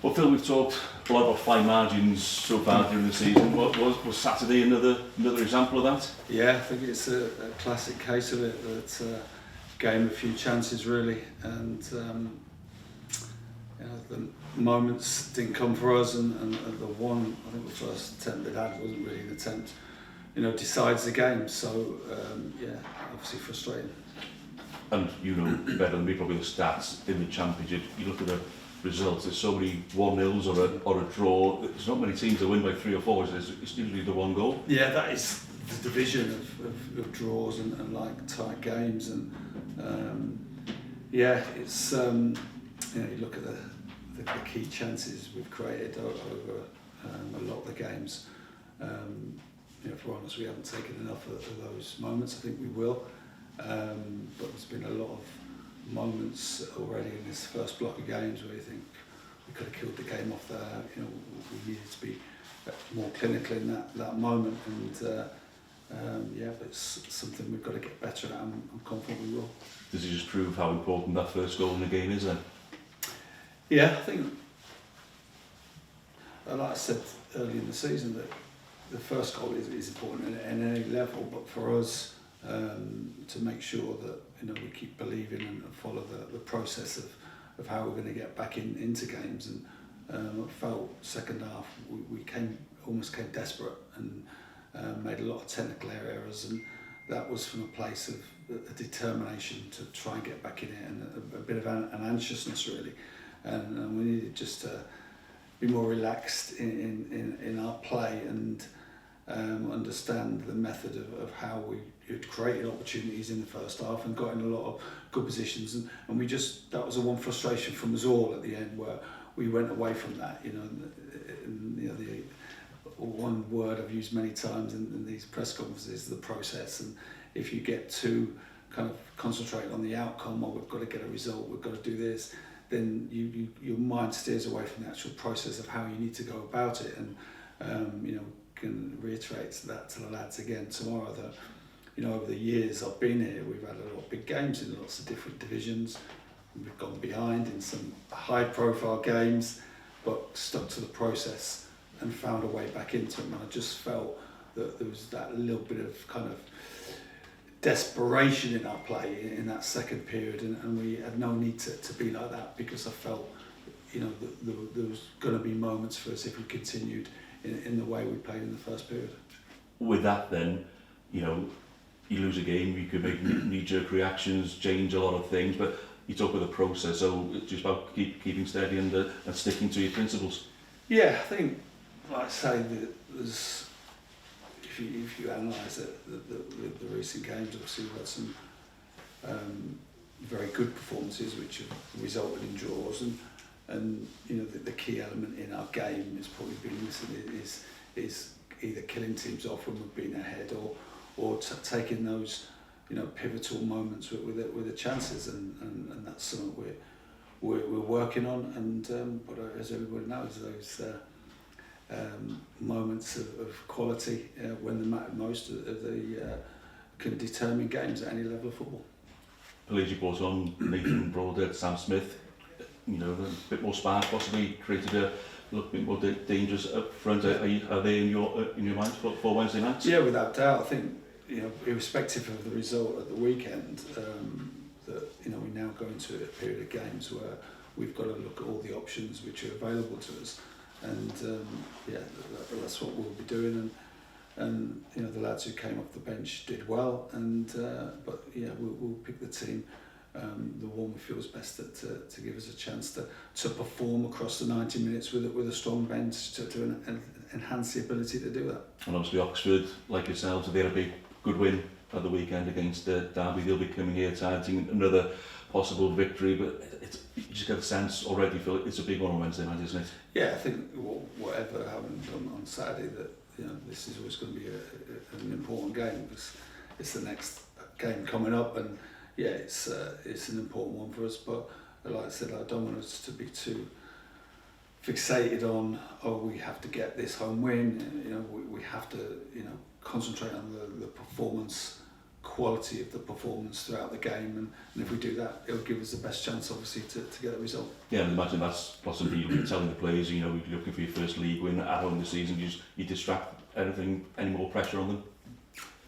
Well, Phil, we've talked a lot about fine margins so far during the season. Was Saturday another example of that? Yeah, I think it's a classic case of it, that game a few chances really, and the moments didn't come for us, and the one, I think the first attempt they had wasn't really an attempt, decides the game. So obviously frustrating. And you know better than me probably the stats in the Championship. You look at the results, there's so many 1-0s or a draw. There's not many teams that win by 3 or 4, it's usually the one goal. Yeah, that is the division of draws and like tight games, and it's you look at the key chances we've created over a lot of the games. For honest, we haven't taken enough of those moments. I think we will, but there's been a lot of moments already in this first block of games where you think we could have killed the game off there. We needed to be more clinical in that moment, and but it's something we've got to get better at. I'm confident we will. Does it just prove how important that first goal in the game is then? Yeah, I think, like I said early in the season, that the first goal is important at any level, but for us to make sure that we keep believing and follow the process of how we're going to get back into games. And I felt second half we almost came desperate and made a lot of technical errors, and that was from a place of a determination to try and get back in it, and a bit of an anxiousness really, and we needed just to be more relaxed in our play and understand the method of how we had created opportunities in the first half and got in a lot of good positions, and that was the one frustration from us all at the end, where we went away from that. The one word I've used many times in these press conferences is the process, and if you get too kind of concentrated on the outcome, or we've got to get a result, we've got to do this, then your mind steers away from the actual process of how you need to go about it. And can reiterate that to the lads again tomorrow, that over the years I've been here, we've had a lot of big games in lots of different divisions. We've gone behind in some high profile games, but stuck to the process and found a way back into them. And I just felt that there was that little bit of kind of desperation in our play in that second period, and we had no need to be like that, because I felt there was going to be moments for us if we continued in the way we played in the first period. With that then, you lose a game, you could make knee-jerk reactions, change a lot of things, but you talk about the process, so it's just about keeping steady and sticking to your principles. Yeah, I think, like I say, there's, if you analyse the recent games, obviously we've had some very good performances which have resulted in draws, and the key element in our game has probably been is either killing teams off when we've been ahead, or taking those pivotal moments with the chances, and that's something we're working on. And but as everybody knows, those moments of quality when they matter most can determine games at any level of football. Police brought on Nathan Broadhead, Sam Smith, a bit more spark, possibly created a look a bit more dangerous up front. Are they in your mind for Wednesday night? Yeah, without doubt. I think irrespective of the result at the weekend, that we now go into a period of games where we've got to look at all the options which are available to us, and that's what we'll be doing. And the lads who came off the bench did well, and we'll pick the team, the one we feel is best to give us a chance to perform across the 90 minutes with a strong bench to enhance the ability to do that. And obviously Oxford, like yourselves, they had a big good win at the weekend against Derby. They'll be coming here targeting another possible victory, but you just get a sense already, Phil, it's a big one on Wednesday night, isn't it? Yeah, I think whatever happened on Saturday, that this is always going to be an important game, because it's the next game coming up, and it's an important one for us. But like I said, I don't want us to be too fixated on, we have to get this home win. We have to concentrate on the performance quality of the performance throughout the game, and if we do that, it'll give us the best chance, obviously, to get the result. Yeah, and imagine that's possibly you're telling the players, you know, you're looking for your first league win at home this season, you distract any more pressure on them.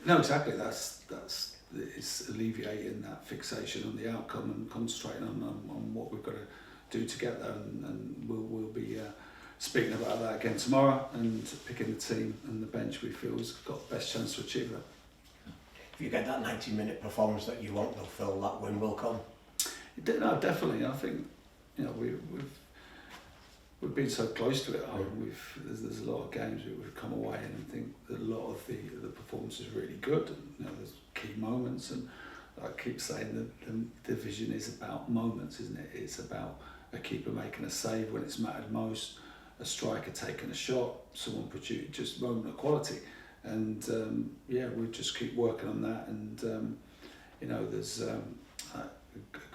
No, exactly. That's it's alleviating that fixation on the outcome and concentrating on what we've got to do to get there, and we'll be speaking about that again tomorrow, and picking the team and the bench we feel has got the best chance to achieve that. If you get that 90-minute performance that you want, though, Phil, that win will come. No, definitely. I think, you know, we've been so close to it. There's a lot of games we've come away and I think that a lot of the performance is really good. And, you know, there's key moments, and I keep saying that the division is about moments, isn't it? It's about a keeper making a save when it's mattered most, a striker taking a shot, someone producing just moment of quality. And we just keep working on that, and you know, there's a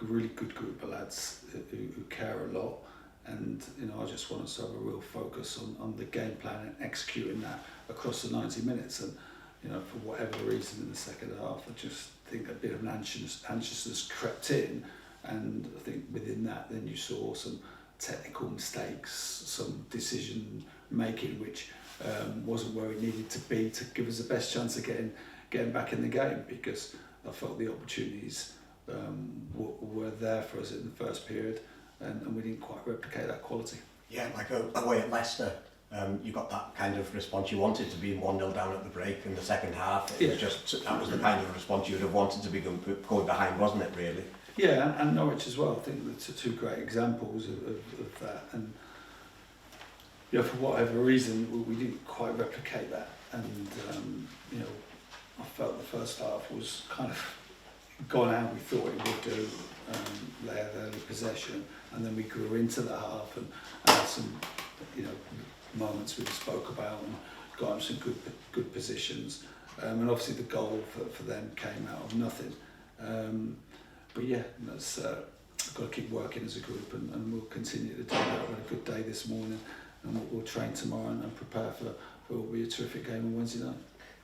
really good group of lads who care a lot, and you know, I just want us to have a real focus on the game plan and executing that across the 90 minutes. And you know, for whatever reason in the second half, I just think a bit of an anxiousness crept in, and I think within that then you saw some technical mistakes, some decision making which wasn't where it needed to be to give us the best chance of getting back in the game, because I felt the opportunities were there for us in the first period, and we didn't quite replicate that quality. Yeah, like away at Leicester, you got that kind of response you wanted to be 1-0 down at the break in the second half. It was just, that was the kind of response you'd have wanted to be going behind, wasn't it, really? Yeah, and Norwich as well. I think that's two great examples of that. And you know, for whatever reason, we didn't quite replicate that. And you know, I felt the first half was kind of gone how we thought it would do. They had early possession, and then we grew into the half and had some, you know, moments we spoke about and got them some good positions. And obviously the goal for them came out of nothing. But yeah, that's got to keep working as a group, and we'll continue to do that. We had a good day this morning, and we'll train tomorrow and prepare for what will be a terrific game on Wednesday night.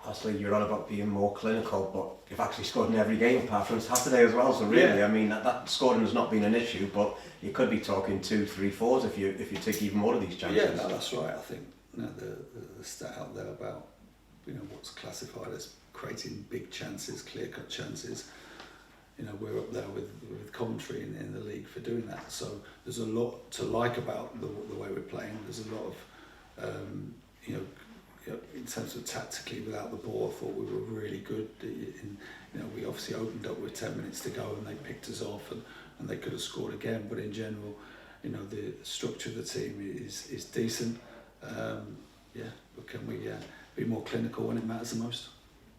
Lastly, you're on about being more clinical, but you've actually scored in every game apart from Saturday as well. So really, yeah. I mean, that scoring has not been an issue, but you could be talking 2, 3, 4s if you take even more of these chances. Yeah, no, that's right. I think, you know, the stat out there about, you know, what's classified as creating big chances, clear-cut chances. You know, we're up there with Coventry in the league for doing that. So there's a lot to like about the way we're playing. There's a lot of, you know, in terms of tactically without the ball, I thought we were really good. You know, we obviously opened up with 10 minutes to go and they picked us off, and they could have scored again. But in general, you know, the structure of the team is decent. But can we be more clinical when it matters the most?